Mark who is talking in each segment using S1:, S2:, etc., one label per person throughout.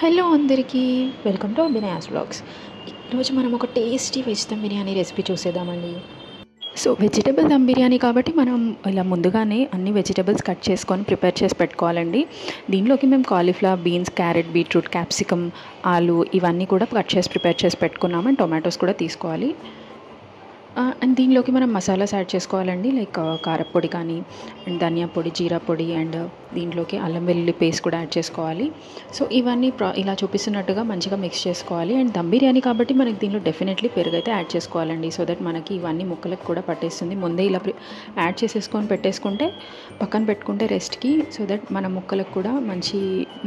S1: Hello అందరికీ, welcome to అభినయాస్ vlogs. ఈరోజు మనం ఒక tasty veg dum biryani recipe చూసేద్దామండి. సో వెజిటబుల్ దమ్ బిర్యానీ కాబట్టి మనం ఇలా ముందుగానే అన్ని వెజిటబుల్స్ కట్ చేసుకొని ప్రిపేర్ చేసి పెట్టుకోవాలండి. దీనిలోకి మేము cauliflower, beans, carrot, beetroot, capsicum, ఆలు ఇవన్నీ కూడా కట్ చేసి ప్రిపేర్ చేసి పెట్టుకున్నాము. అండ్ టొమాటోస్ కూడా తీసుకోవాలి. అండ్ దీనిలోకి మనం మసాలాస్ యాడ్ చేసుకోవాలండి. లైక్ కారపొడి కానీ, అండ్ ధనియా పొడి, జీరా పొడి, అండ్ దీంట్లోకి అల్లం వెల్లుల్లి పేస్ట్ కూడా యాడ్ చేసుకోవాలి. సో ఇవన్నీ ఇలా చూపిస్తున్నట్టుగా మంచిగా మిక్స్ చేసుకోవాలి. అండ్ దమ్ బిర్యానీ కాబట్టి మనకి దీనిలో డెఫినెట్లీ పెరుగు అయితే యాడ్ చేసుకోవాలండి. సో దట్ మనకి ఇవన్నీ ముక్కలకు కూడా పట్టేస్తుంది. ముందే ఇలా యాడ్ చేసేసుకొని పెట్టేసుకుంటే పక్కన పెట్టుకుంటే రెస్ట్కి, సో దట్ మన ముక్కలకు కూడా మంచి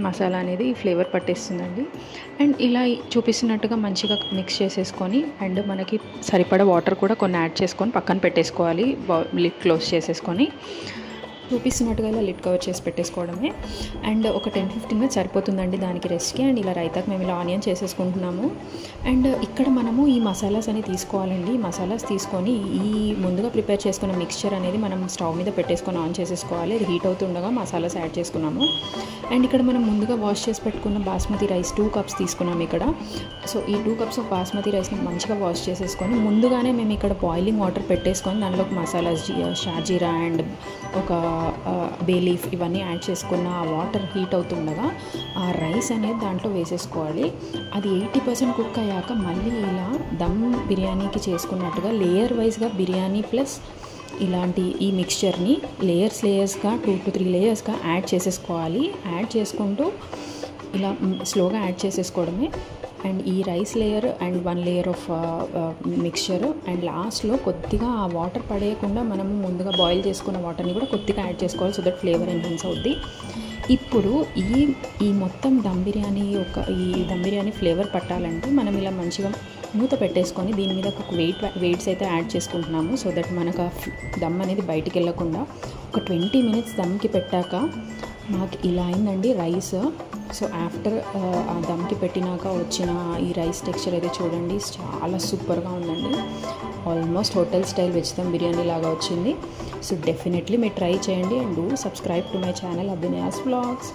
S1: మసాలా అనేది ఫ్లేవర్ పట్టేస్తుందండి. అండ్ ఇలా చూపిస్తున్నట్టుగా మంచిగా మిక్స్ చేసేసుకొని, అండ్ మనకి సరిపడా వాటర్ కూడా కొన్ని యాడ్ చేసుకొని పక్కన పెట్టేసుకోవాలి. లిడ్ క్లోజ్ చేసేసుకొని చూపిస్తున్నట్టుగా ఇలా లిడ్ కవర్ చేసి పెట్టేసుకోవడమే. అండ్ ఒక 10-15 మినిట్స్ సరిపోతుందండి దానికి రెస్ట్కి. అండ్ ఇలా రైతాకి మేము ఇలా ఆనియన్ చేసేసుకుంటున్నాము. అండ్ ఇక్కడ మనము ఈ మసాలాస్ అనేవి తీసుకోవాలండి. ఈ మసాలాస్ తీసుకొని ఈ ముందుగా ప్రిపేర్ చేసుకున్న మిక్స్చర్ అనేది మనం స్టవ్ మీద పెట్టేసుకొని ఆన్ చేసేసుకోవాలి. అది హీట్ అవుతుండగా మసాలాస్ యాడ్ చేసుకున్నాము. అండ్ ఇక్కడ మనం ముందుగా వాష్ చేసి పెట్టుకున్న బాస్మతి రైస్ 2 కప్స్ తీసుకున్నాము ఇక్కడ. సో ఈ 2 కప్స్ ఆఫ్ బాస్మతి రైస్ని మంచిగా వాష్ చేసేసుకొని ముందుగానే మేము ఇక్కడ బాయిలింగ్ వాటర్ పెట్టేసుకొని దాంట్లోకి మసాలాస్, షాజీరా అండ్ ఒక బే లీఫ్ ఇవన్నీ యాడ్ చేసుకున్న ఆ వాటర్ హీట్ అవుతుండగా ఆ రైస్ అనేది దాంట్లో వేసేసుకోవాలి. అది 80% కుక్ అయ్యాక మళ్ళీ ఇలా దమ్ బిర్యానీకి చేసుకున్నట్టుగా లేయర్ వైజ్గా బిర్యానీ ప్లస్ ఇలాంటి ఈ మిక్స్చర్ని లేయర్స్గా 2 to 3 లేయర్స్గా యాడ్ చేసేసుకోవాలి. యాడ్ చేసుకుంటూ ఇలా స్లోగా యాడ్ చేసేసుకోవడమే. అండ్ ఈ rice layer and 1 layer of mixture, and లాస్ట్లో కొద్దిగా ఆ వాటర్ పడేయకుండా మనము ముందుగా బాయిల్ చేసుకున్న వాటర్ని కూడా కొద్దిగా యాడ్ చేసుకోవాలి. సో దట్ ఫ్లేవర్ ఎన్హాన్స్ అవుద్ది. ఇప్పుడు ఈ మొత్తం దమ్ బిర్యానీ ఫ్లేవర్ పట్టాలంటే మనం ఇలా మంచిగా మూత పెట్టేసుకొని దీని మీద ఒక వెయిట్స్ అయితే యాడ్ చేసుకుంటున్నాము. సో దట్ మనకు దమ్ అనేది బయటికి వెళ్ళకుండా ఒక 20 మినిట్స్ దమ్కి పెట్టాక మాకు ఇలా అయిందండి రైస్. సో ఆఫ్టర్ ఆ దమ్కి పెట్టినాక వచ్చిన ఈ రైస్ టెక్స్చర్ అయితే చూడండి, చాలా సూపర్గా ఉందండి. Almost hotel style veg dum biryani లాగా వచ్చింది. సో డెఫినెట్లీ మీరు ట్రై చేయండి. And do subscribe to my channel Abhinaya's vlogs.